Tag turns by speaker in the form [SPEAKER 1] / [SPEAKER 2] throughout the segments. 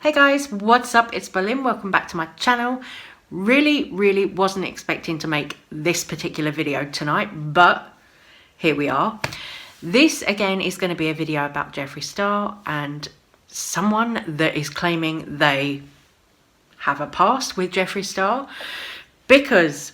[SPEAKER 1] Hey guys, what's up? It's Berlin. Welcome back to my channel. Really wasn't expecting to make this particular video tonight, but here we are. This again is going to be a video about Jeffree Star and someone that is claiming they have a past with Jeffree Star, because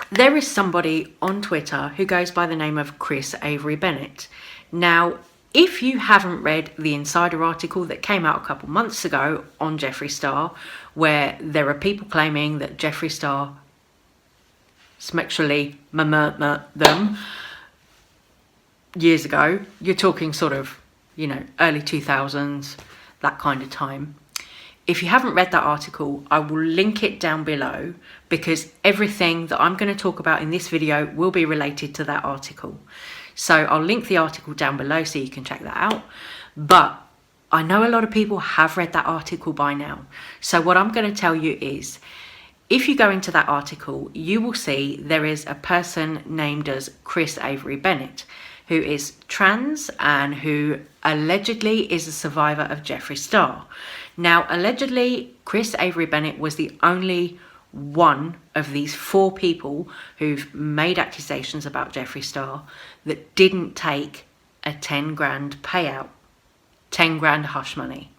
[SPEAKER 1] there is somebody on Twitter who goes by the name of Chris Avery Bennett. Now, if you haven't read the Insider article that came out a couple months ago on Jeffree Star, where there are people claiming that Jeffree Star sexually them years ago, you're talking sort of, early 2000s, that kind of time. If you haven't read that article, I will link it down below, because everything that I'm going to talk about in this video will be related to that article. So I'll link the article down below so you can check that out. But I know a lot of people have read that article by now. So what I'm going to tell you is, if you go into that article, you will see there is a person named as Chris Avery Bennett, who is trans and who allegedly is a survivor of Jeffree Star. Now, allegedly, Chris Avery Bennett was the only one of these 4 people who've made accusations about Jeffree Star that didn't take a 10 grand payout, 10 grand hush money.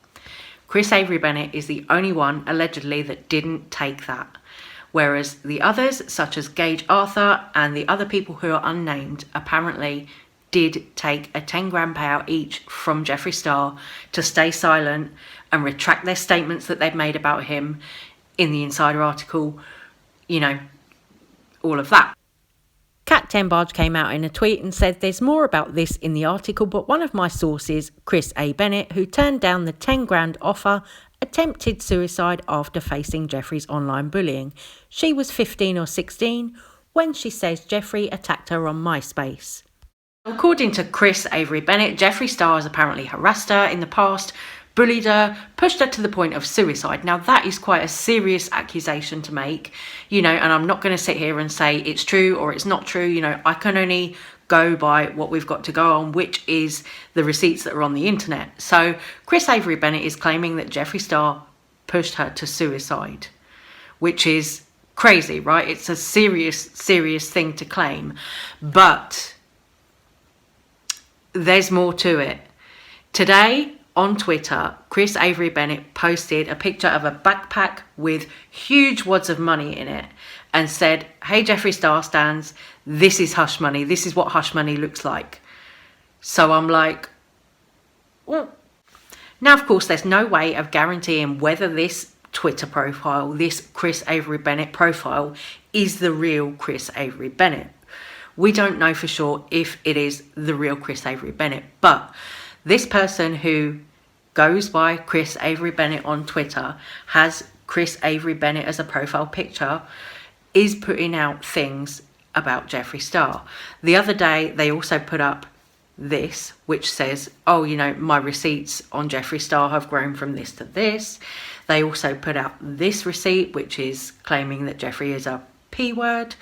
[SPEAKER 1] Chris Avery Bennett is the only one allegedly that didn't take that, whereas the others, such as Gage Arthur and the other people who are unnamed, apparently did take a 10 grand payout each from Jeffree Star to stay silent and retract their statements that they've made about him in the Insider article, all of that. Kat Tenbarge came out in a tweet and said there's more about this in the article, but one of my sources, Chris A. Bennett, who turned down the 10 grand offer, attempted suicide after facing Jeffree's online bullying. She was 15 or 16 when she says Jeffree attacked her on MySpace. According to Chris Avery Bennett, Jeffree Star has apparently harassed her in the past, bullied her, pushed her to the point of suicide. Now, that is quite a serious accusation to make, and I'm not going to sit here and say it's true or it's not true. I can only go by what we've got to go on, which is the receipts that are on the internet. So Chris Avery Bennett is claiming that Jeffree Star pushed her to suicide, which is crazy, right? It's a serious thing to claim, but there's more to it. Today, on Twitter, Chris Avery Bennett posted a picture of a backpack with huge wads of money in it and said, "Hey Jeffree Star stans, this is hush money. This is what hush money looks like." So I'm like, well, now of course there's no way of guaranteeing whether this Twitter profile, this Chris Avery Bennett profile, is the real Chris Avery Bennett. We don't know for sure if it is the real Chris Avery Bennett, but this person who goes by Chris Avery Bennett on Twitter, has Chris Avery Bennett as a profile picture, is putting out things about Jeffree Star. The other day, they also put up this, which says, oh, my receipts on Jeffree Star have grown from this to this. They also put out this receipt, which is claiming that Jeffree is a P word.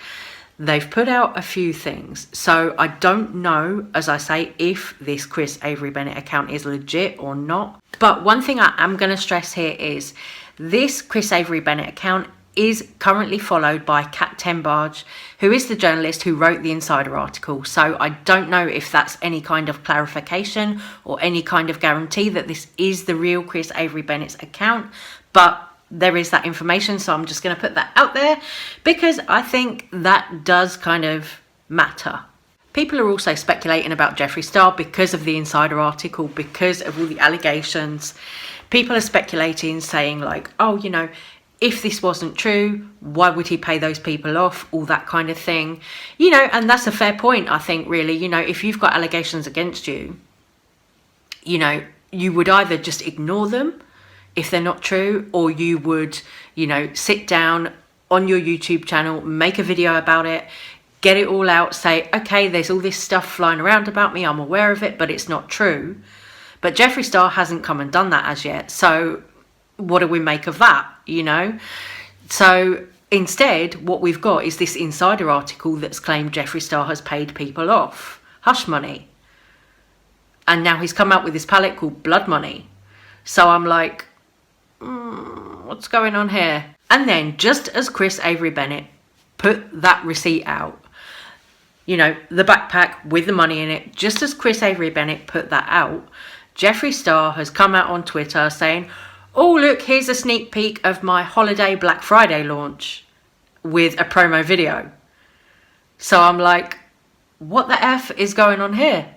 [SPEAKER 1] They've put out a few things. So I don't know, as I say, if this Chris Avery Bennett account is legit or not. But one thing I am going to stress here is this Chris Avery Bennett account is currently followed by Kat Tenbarge, who is the journalist who wrote the Insider article. So I don't know if that's any kind of clarification or any kind of guarantee that this is the real Chris Avery Bennett's account. But there is that information, so I'm just going to put that out there because I think that does kind of matter. People are also speculating about Jeffree Star because of the Insider article, because of all the allegations. People are speculating, saying like, oh, if this wasn't true, why would he pay those people off? All that kind of thing, and that's a fair point, I think, really. If you've got allegations against you, you would either just ignore them if they're not true, or you would, sit down on your YouTube channel, make a video about it, get it all out, say, okay, there's all this stuff flying around about me, I'm aware of it, but it's not true. But Jeffree Star hasn't come and done that as yet. So what do we make of that, So instead, what we've got is this Insider article that's claimed Jeffree Star has paid people off hush money. And now he's come out with this palette called Blood Money. So I'm like, what's going on here? And then just as Chris Avery Bennett put that receipt out, you know, the backpack with the money in it, just as Chris Avery Bennett put that out, Jeffree Star has come out on Twitter saying, oh, look, here's a sneak peek of my holiday Black Friday launch with a promo video. So I'm like, what the F is going on here?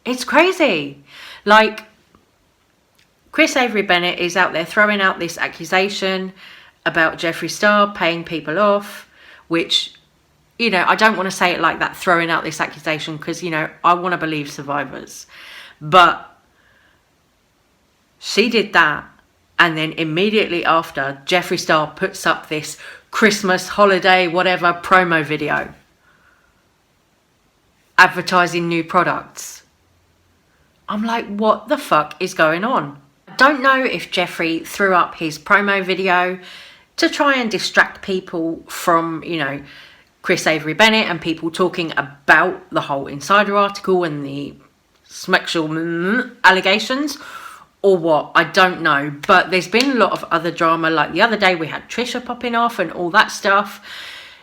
[SPEAKER 1] It's crazy. Like, Chris Avery Bennett is out there throwing out this accusation about Jeffree Star paying people off, which, you know, I don't want to say it like that, throwing out this accusation, because, you know, I want to believe survivors. But she did that, and then immediately after, Jeffree Star puts up this Christmas, holiday, whatever promo video advertising new products. I'm like, what the fuck is going on? I don't know if Jeffree threw up his promo video to try and distract people from, you know, Chris Avery Bennett and people talking about the whole insider article and the sexual allegations, or what, I don't know. But there's been a lot of other drama, like the other day we had Trisha popping off and all that stuff.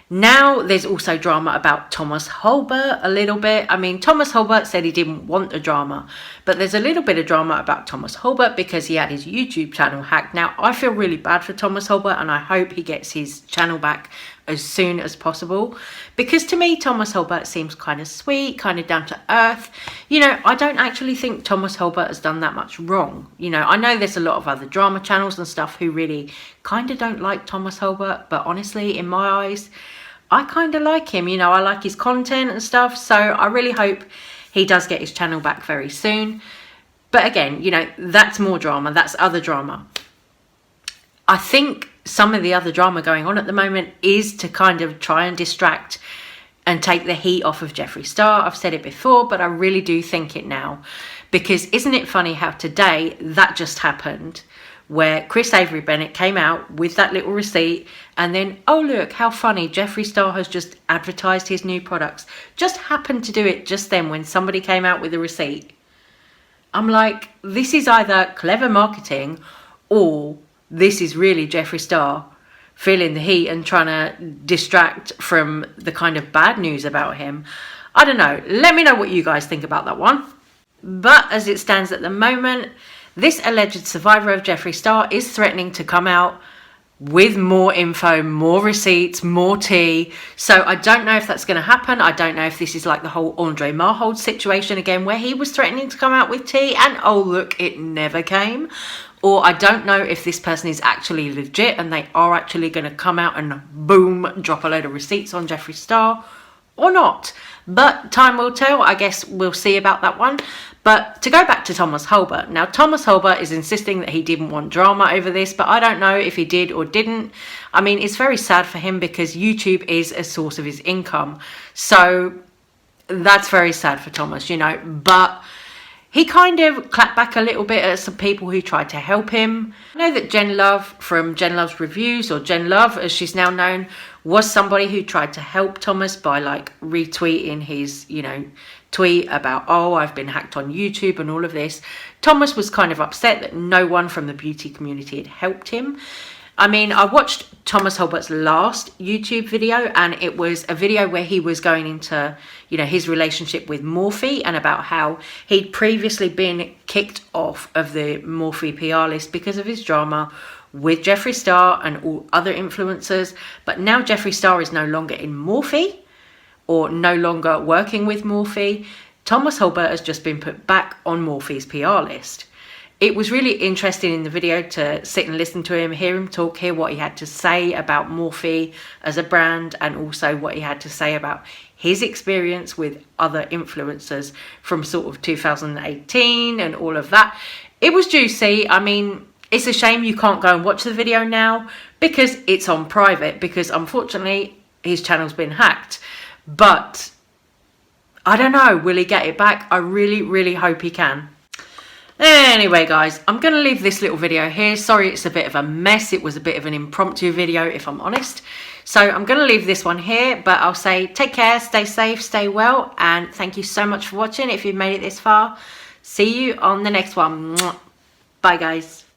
[SPEAKER 1] Now there's also drama about Thomas Halbert a little bit. I mean, Thomas Halbert said he didn't want the drama, but there's a little bit of drama about Thomas Halbert because he had his YouTube channel hacked. Now, I feel really bad for Thomas Halbert, and I hope he gets his channel back as soon as possible, because to me, Thomas Halbert seems kind of sweet, kind of down to earth. You know, I don't actually think Thomas Halbert has done that much wrong. You know, I know there's a lot of other drama channels and stuff who really kind of don't like Thomas Halbert, but honestly, in my eyes, I kind of like him. You know, I like his content and stuff, so I really hope he does get his channel back very soon. But again, you know, that's more drama, that's other drama. I think some of the other drama going on at the moment is to kind of try and distract and take the heat off of Jeffree Star. I've said it before, but I really do think it now, because isn't it funny how today that just happened, where Chris Avery Bennett came out with that little receipt, and then, oh look, how funny, Jeffree Star has just advertised his new products. Just happened to do it just then when somebody came out with a receipt. I'm like, this is either clever marketing, or this is really Jeffree Star feeling the heat and trying to distract from the kind of bad news about him. I don't know. Let me know what you guys think about that one. But as it stands at the moment, this alleged survivor of Jeffree Star is threatening to come out with more info, more receipts, more tea. So I don't know if that's going to happen. I don't know if this is like the whole Andre Marhold situation again, where he was threatening to come out with tea and oh look, it never came. Or I don't know if this person is actually legit and they are actually going to come out and boom, drop a load of receipts on Jeffree Star or not. But time will tell. I guess we'll see about that one. But to go back to Thomas Halbert. Now, Thomas Halbert is insisting that he didn't want drama over this, but I don't know if he did or didn't. I mean, it's very sad for him because YouTube is a source of his income. So that's very sad for Thomas, you know. But he kind of clapped back a little bit at some people who tried to help him. I know that Jen Love from Jen Love's Reviews, or Jen Love as she's now known, was somebody who tried to help Thomas by like retweeting his, you know, tweet about, oh, I've been hacked on YouTube and all of this. Thomas was kind of upset that no one from the beauty community had helped him. I mean, I watched Thomas Halbert's last YouTube video, and it was a video where he was going into, you know, his relationship with Morphe and about how he'd previously been kicked off of the Morphe PR list because of his drama with Jeffree Star and all other influencers. But now Jeffree Star is no longer in Morphe, or no longer working with Morphe. Thomas Halbert has just been put back on Morphe's PR list. It was really interesting in the video to sit and listen to him, hear him talk, hear what he had to say about Morphe as a brand, and also what he had to say about his experience with other influencers from sort of 2018 and all of that. It was juicy. I mean, it's a shame you can't go and watch the video now because it's on private, because unfortunately his channel's been hacked. But I don't know, will he get it back? I really, really hope he can. Anyway, guys, I'm going to leave this little video here. Sorry, it's a bit of a mess. It was a bit of an impromptu video, if I'm honest. So I'm going to leave this one here, but I'll say take care, stay safe, stay well, and thank you so much for watching if you've made it this far. See you on the next one. Bye, guys.